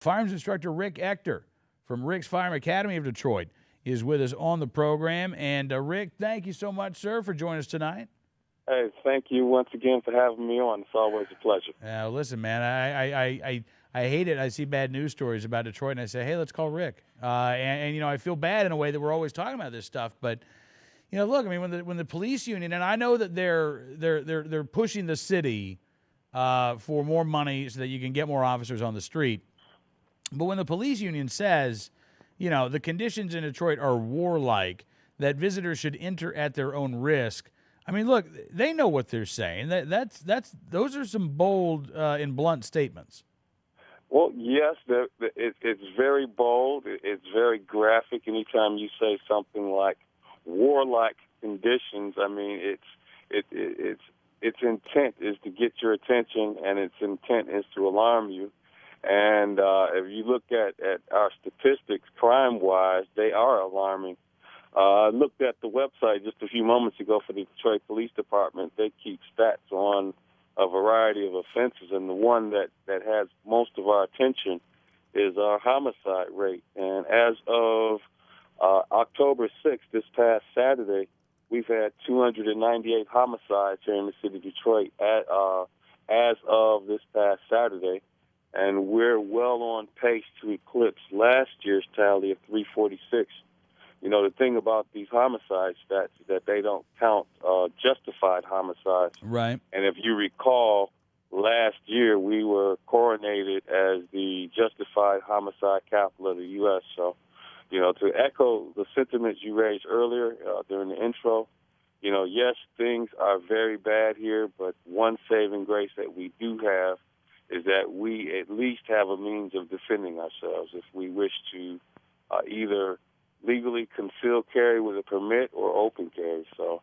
Firearms instructor Rick Ector from Rick's Firearm Academy of Detroit is with us on the program. And Rick, thank you so much, sir, for joining us tonight. Hey, thank you once again for having me on. It's always a pleasure. Listen, man, I hate it. I see bad news stories about Detroit, and I say, hey, let's call Rick. And you know, I feel bad in a way that we're always talking about this stuff, but you know, look, I mean, when the police union, and I know that they're pushing the city for more money so that you can get more officers on the street. But when the police union says, you know, the conditions in Detroit are warlike, that visitors should enter at their own risk. I mean, look, they know what they're saying. Those are some bold and blunt statements. Well, yes, it's very bold. It's very graphic. Anytime you say something like warlike conditions, I mean, its intent is to get your attention, and its intent is to alarm you. And if you look at our statistics, crime-wise, they are alarming. I looked at the website just a few moments ago for the Detroit Police Department. They keep stats on a variety of offenses, and the one that has most of our attention is our homicide rate. And as of October 6th, this past Saturday, we've had 298 homicides here in the city of Detroit as of this past Saturday. And we're well on pace to eclipse last year's tally of 346. You know, the thing about these homicide stats is that they don't count justified homicides. Right. And if you recall, last year we were coronated as the justified homicide capital of the U.S. So, you know, to echo the sentiments you raised earlier during the intro, you know, yes, things are very bad here, but one saving grace that we do have is that we at least have a means of defending ourselves if we wish to either legally conceal carry with a permit or open carry. So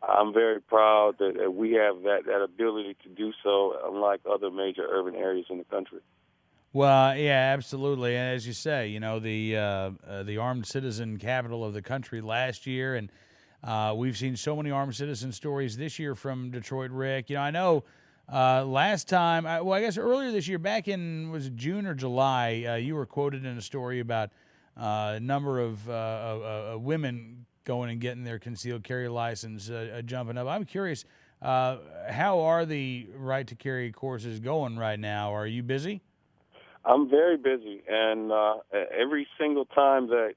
I'm very proud that we have that ability to do so, unlike other major urban areas in the country. Well, yeah, absolutely. And as you say, you know, the armed citizen capital of the country last year, and we've seen so many armed citizen stories this year from Detroit, Rick. You know, I know last time, I guess earlier this year, back in, was it June or July, you were quoted in a story about a number of women going and getting their concealed carry license jumping up. I'm curious, how are the right to carry courses going right now? Are you busy? I'm very busy, and every single time that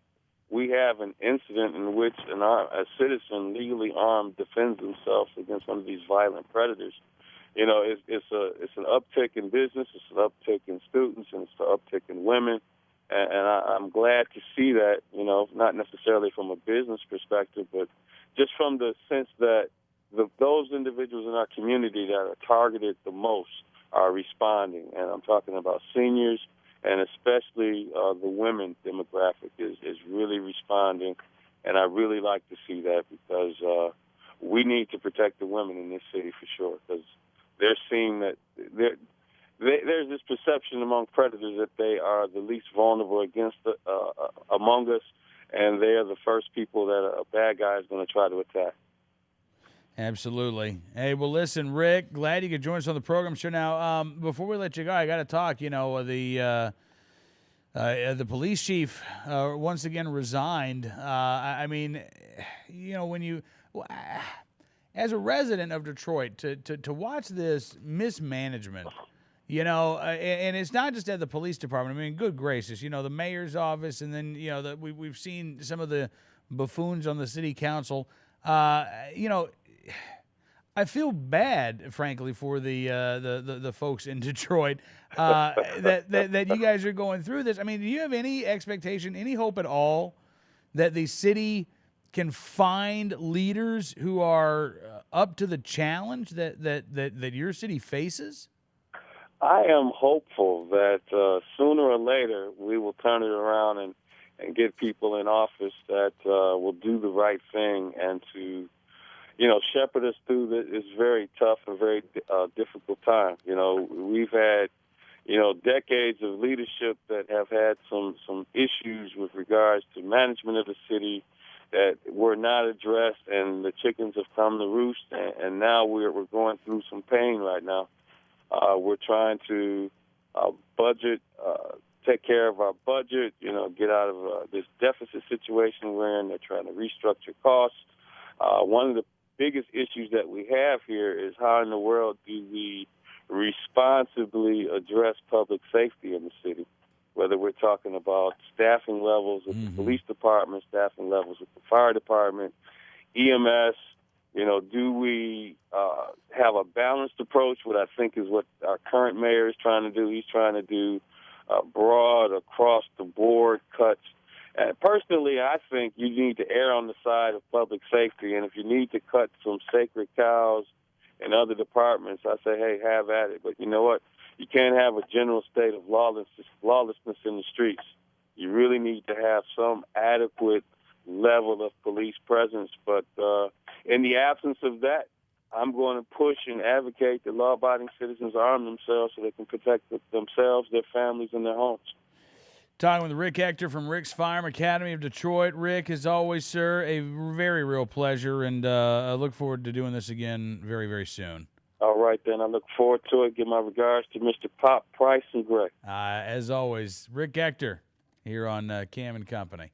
we have an incident in which a citizen legally armed defends themselves against one of these violent predators, you know, it's an uptick in business, it's an uptick in students, and it's an uptick in women. And I'm glad to see that, you know, not necessarily from a business perspective, but just from the sense that those individuals in our community that are targeted the most are responding. And I'm talking about seniors, and especially the women demographic is really responding. And I really like to see that, because we need to protect the women in this city for sure, because they're seeing that there's this perception among predators that they are the least vulnerable among us, and they are the first people that a bad guy is going to try to attack. Absolutely. Hey, well, listen, Rick, glad you could join us on the program. Sure. Now, before we let you go, I got to talk. You know, the police chief once again resigned. I mean, you know, when you, as a resident of Detroit, to watch this mismanagement. You know, and it's not just at the police department. I mean, good gracious, you know, the mayor's office, and then, you know, we've seen some of the buffoons on the city council. You know, I feel bad, frankly, for the folks in Detroit that you guys are going through this. I mean, do you have any expectation, any hope at all that the city can find leaders who are up to the challenge that your city faces? I am hopeful that sooner or later we will turn it around and get people in office that will do the right thing and to, you know, shepherd us through this very tough and very difficult time. You know, we've had, you know, decades of leadership that have had some issues with regards to management of the city that were not addressed, and the chickens have come to roost, and now we're going through some pain right now. We're trying to budget take care of our budget, get out of this deficit situation we're in. They're trying to restructure costs. One of the biggest issues that we have here is how in the world do we responsibly address public safety in the city, whether we're talking about staffing levels with the police department, staffing levels with the fire department, EMS. Do we have a balanced approach, what I think is what our current mayor is trying to do. He's trying to do broad, across-the-board cuts. And personally, I think you need to err on the side of public safety. And if you need to cut some sacred cows in other departments, I say, hey, have at it. But you know what? You can't have a general state of lawlessness in the streets. You really need to have some adequate level of police presence. But in the absence of that, I'm going to push and advocate that law-abiding citizens arm themselves so they can protect themselves, their families, and their homes. Talking with Rick Ector from Rick's Firearm Academy of Detroit. Rick, as always, sir, a very real pleasure, and I look forward to doing this again very, very soon. All right, then. I look forward to it. Give my regards to Mr. Pop, Price, and Gray. As always, Rick Ector here on Cam and Company.